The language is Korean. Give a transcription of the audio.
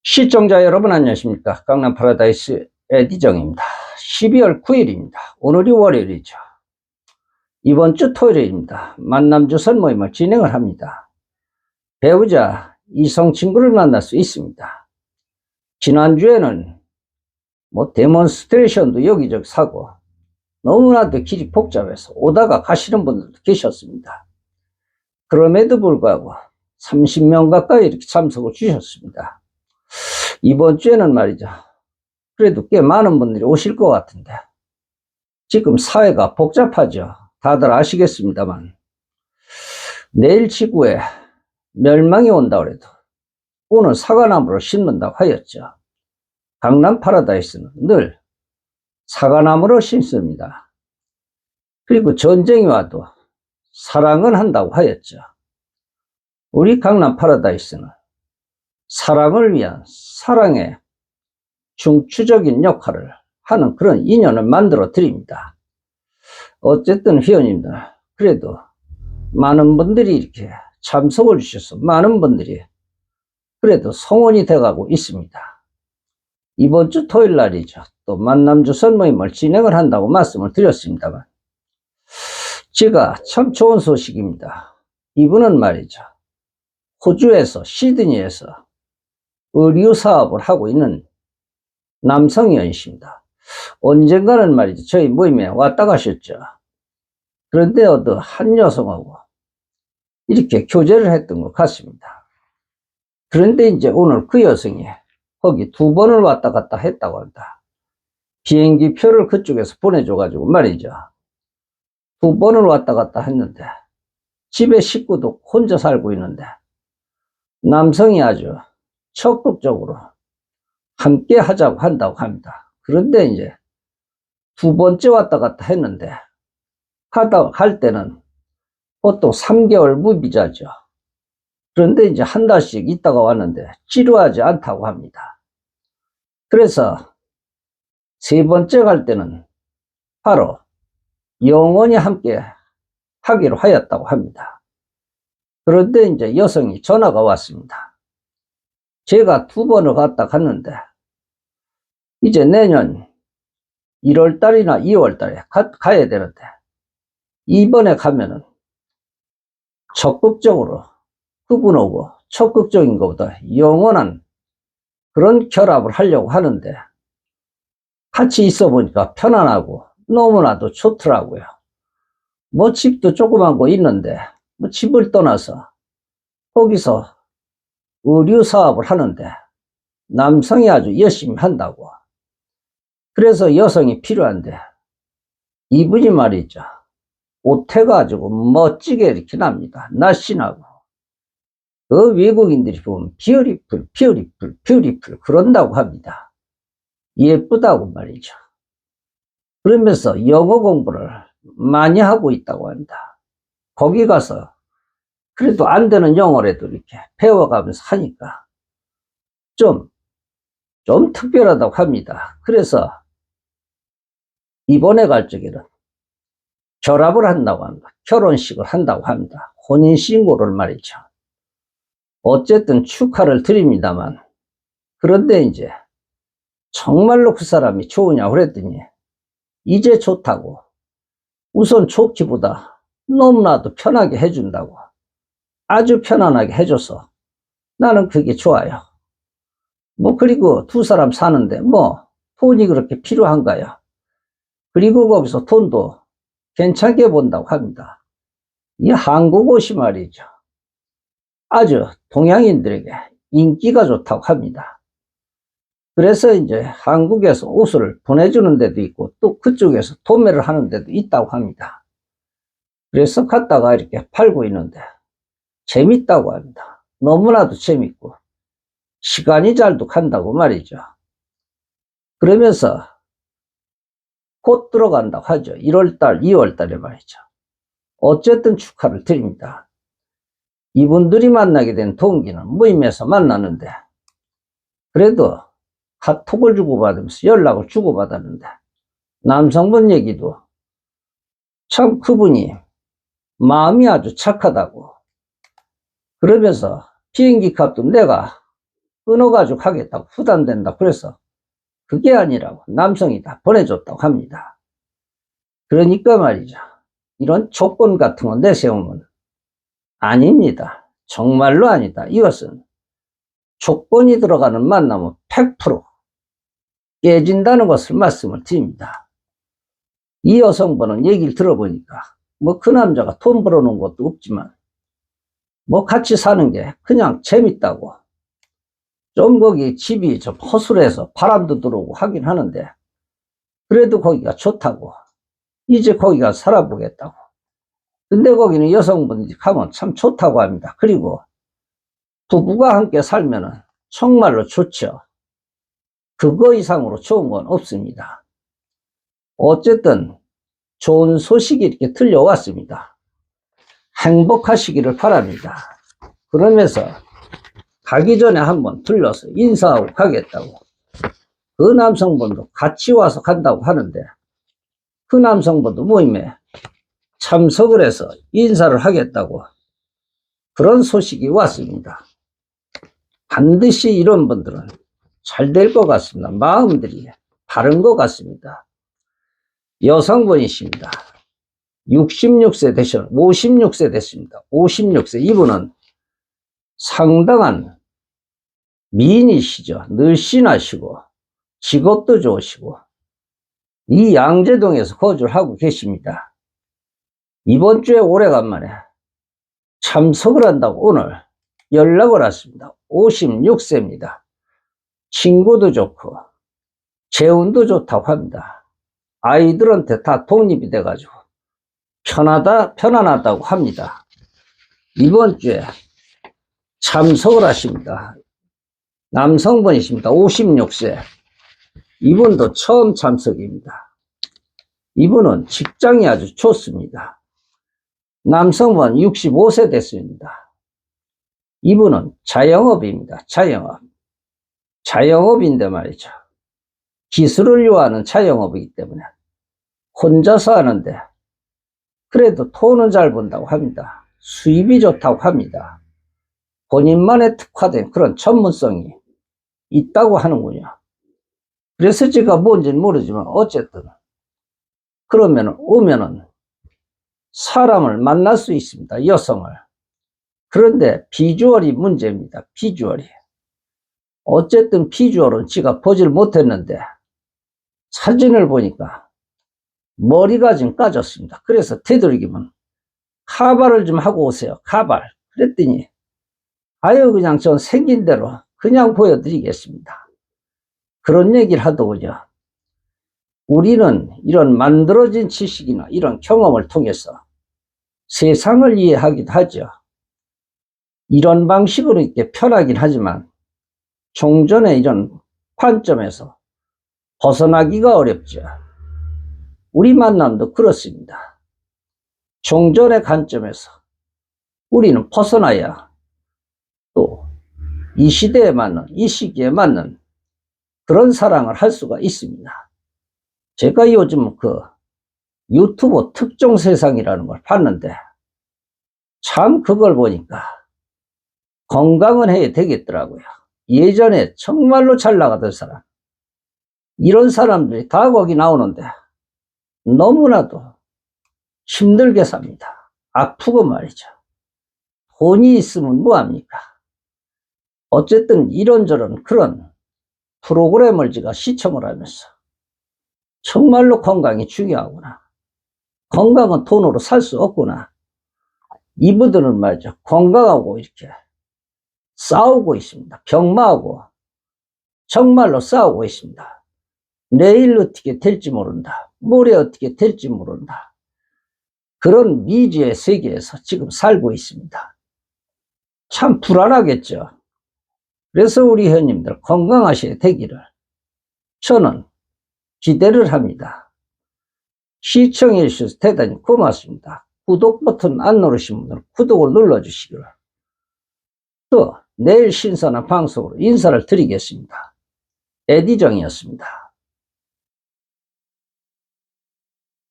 시청자 여러분 안녕하십니까. 강남 파라다이스 에디정입니다. 12월 9일입니다. 오늘이 월요일이죠. 이번 주 토요일입니다. 만남주선 모임을 진행을 합니다. 배우자 이성 친구를 만날 수 있습니다. 지난주에는 데몬스트레이션도 여기저기 사고 너무나도 길이 복잡해서 오다가 가시는 분들도 계셨습니다. 그럼에도 불구하고 30명 가까이 이렇게 참석을 주셨습니다. 이번 주에는 말이죠. 그래도 꽤 많은 분들이 오실 것 같은데 지금 사회가 복잡하죠. 다들 아시겠습니다만 내일 지구에 멸망이 온다고 해도 오늘 사과나무를 심는다고 하였죠. 강남 파라다이스는 늘 사과나무를 심습니다. 그리고 전쟁이 와도 사랑은 한다고 하였죠. 우리 강남 파라다이스는 사랑을 위한 사랑의 중추적인 역할을 하는 그런 인연을 만들어 드립니다. 어쨌든 회원님들 그래도 많은 분들이 이렇게 참석을 주셔서 많은 분들이 그래도 성원이 돼가고 있습니다. 이번 주 토요일 날이죠. 또 만남주선 모임을 진행을 한다고 말씀을 드렸습니다만 제가 참 좋은 소식입니다. 이분은 말이죠. 호주에서 시드니에서 의류 사업을 하고 있는 남성이십니다. 언젠가는 말이죠. 저희 모임에 왔다 가셨죠. 그런데 어떤 한 여성하고 이렇게 교제를 했던 것 같습니다. 그런데 이제 오늘 그 여성이 거기 2번을 왔다 갔다 했다고 한다. 비행기 표를 그쪽에서 보내줘가지고 말이죠. 2번을 왔다 갔다 했는데 집에 식구도 혼자 살고 있는데 남성이 아주 적극적으로 함께 하자고 한다고 합니다. 그런데 이제 2번째 왔다 갔다 했는데 할 때는 보통 3개월 무비자죠. 그런데 이제 한 달씩 있다가 왔는데 지루하지 않다고 합니다. 그래서 3번째 갈 때는 바로 영원히 함께 하기로 하였다고 합니다. 그런데 이제 여성이 전화가 왔습니다. 제가 2번을 갔다 갔는데 이제 내년 1월 달이나 2월 달에 가야 되는데 이번에 가면은 적극적으로 그분하고 적극적인 것보다 영원한 그런 결합을 하려고 하는데 같이 있어 보니까 편안하고 너무나도 좋더라고요. 집도 조그만 거 있는데 집을 떠나서 거기서 의류 사업을 하는데 남성이 아주 열심히 한다고. 그래서 여성이 필요한데 이분이 말이죠. 옷 해가지고 멋지게 이렇게 납니다. 날씬하고. 그 외국인들이 보면 뷰티풀 그런다고 합니다. 예쁘다고 말이죠. 그러면서 영어 공부를 많이 하고 있다고 합니다. 거기 가서 그래도 안 되는 영어라도 이렇게 배워가면서 하니까 좀 특별하다고 합니다. 그래서 이번에 갈 적에는 결합을 한다고 합니다. 결혼식을 한다고 합니다. 혼인신고를 말이죠. 어쨌든 축하를 드립니다만 그런데 이제 정말로 그 사람이 좋으냐고 그랬더니 이제 좋다고. 우선 좋기보다 너무나도 편하게 해준다고. 아주 편안하게 해줘서 나는 그게 좋아요. 그리고 2사람 사는데 돈이 그렇게 필요한가요? 그리고 거기서 돈도 괜찮게 본다고 합니다. 이 한국 옷이 말이죠. 아주 동양인들에게 인기가 좋다고 합니다. 그래서 이제 한국에서 옷을 보내주는 데도 있고 또 그쪽에서 도매를 하는 데도 있다고 합니다. 그래서 갔다가 이렇게 팔고 있는데 재밌다고 합니다. 너무나도 재밌고 시간이 잘도 간다고 말이죠. 그러면서 곧 들어간다고 하죠. 1월달, 2월달에 말이죠. 어쨌든 축하를 드립니다. 이분들이 만나게 된 동기는 모임에서 만났는데 그래도 카톡을 주고받으면서 연락을 주고받았는데 남성분 얘기도 참 그분이 마음이 아주 착하다고 그러면서 비행기 값도 내가 끊어가지고 하겠다고 부담된다. 그래서 그게 아니라고 남성이 다 보내줬다고 합니다. 그러니까 말이죠. 이런 조건 같은 거 내세우면 아닙니다. 정말로 아니다. 이것은 조건이 들어가는 만남은 100% 깨진다는 것을 말씀을 드립니다. 이 여성분은 얘기를 들어보니까 뭐 그 남자가 돈 벌어놓은 것도 없지만 뭐 같이 사는 게 그냥 재밌다고, 좀 거기 집이 좀 허술해서 바람도 들어오고 하긴 하는데 그래도 거기가 좋다고, 이제 거기가 살아보겠다고. 근데 거기는 여성분들이 가면 참 좋다고 합니다. 그리고 부부가 함께 살면은 정말로 좋죠. 그거 이상으로 좋은 건 없습니다. 어쨌든 좋은 소식이 이렇게 들려왔습니다. 행복하시기를 바랍니다. 그러면서 가기 전에 한번 들러서 인사하고 가겠다고. 그 남성분도 같이 와서 간다고 하는데 그 남성분도 모임에 참석을 해서 인사를 하겠다고 그런 소식이 왔습니다. 반드시 이런 분들은 잘 될 것 같습니다. 마음들이 바른 것 같습니다. 여성분이십니다. 66세 되셨, 56세 됐습니다. 56세. 이분은 상당한 미인이시죠. 늘씬하시고 직업도 좋으시고 이 양재동에서 거주를 하고 계십니다. 이번 주에 오래간만에 참석을 한다고 오늘 연락을 왔습니다. 56세입니다. 친구도 좋고 재운도 좋다고 합니다. 아이들한테 다 독립이 돼가지고 편안하다고 합니다. 이번 주에 참석을 하십니다. 남성분이십니다. 56세. 이분도 처음 참석입니다. 이분은 직장이 아주 좋습니다. 남성분 65세 됐습니다. 이분은 자영업입니다. 자영업인데 말이죠. 기술을 요하는 자영업이기 때문에 혼자서 하는데 그래도 돈은 잘 번다고 합니다. 수입이 좋다고 합니다. 본인만의 특화된 그런 전문성이 있다고 하는군요. 그래서 제가 뭔지는 모르지만 어쨌든 그러면 오면은 사람을 만날 수 있습니다. 여성을. 그런데 비주얼이 문제입니다. 비주얼이. 어쨌든 비주얼은 제가 보질 못했는데 사진을 보니까 머리가 좀 까졌습니다. 그래서 되도록이면 카발을 좀 하고 오세요. 카발. 그랬더니 아유 그냥 전 생긴 대로 그냥 보여드리겠습니다. 그런 얘기를 하더군요. 우리는 이런 만들어진 지식이나 이런 경험을 통해서 세상을 이해하기도 하죠. 이런 방식으로 이렇게 편하긴 하지만 종전의 이런 관점에서 벗어나기가 어렵죠. 우리 만남도 그렇습니다. 종전의 관점에서 우리는 벗어나야 또 이 시대에 맞는, 이 시기에 맞는 그런 사랑을 할 수가 있습니다. 제가 요즘 그 유튜브 특종 세상이라는 걸 봤는데 참 그걸 보니까 건강은 해야 되겠더라고요. 예전에 정말로 잘 나가던 사람, 이런 사람들이 다 거기 나오는데 너무나도 힘들게 삽니다. 아프고 말이죠. 돈이 있으면 뭐합니까? 어쨌든 이런저런 그런 프로그램을 제가 시청을 하면서 정말로 건강이 중요하구나. 건강은 돈으로 살 수 없구나. 이분들은 말이죠. 건강하고 이렇게 싸우고 있습니다. 병마하고 정말로 싸우고 있습니다. 내일 어떻게 될지 모른다. 모레 어떻게 될지 모른다. 그런 미지의 세계에서 지금 살고 있습니다. 참 불안하겠죠. 그래서 우리 회원님들 건강하셔야 되기를 저는 기대를 합니다. 시청해 주셔서 대단히 고맙습니다. 구독 버튼 안 누르신 분들은 구독을 눌러주시기를. 또 내일 신선한 방송으로 인사를 드리겠습니다. 에디정이었습니다.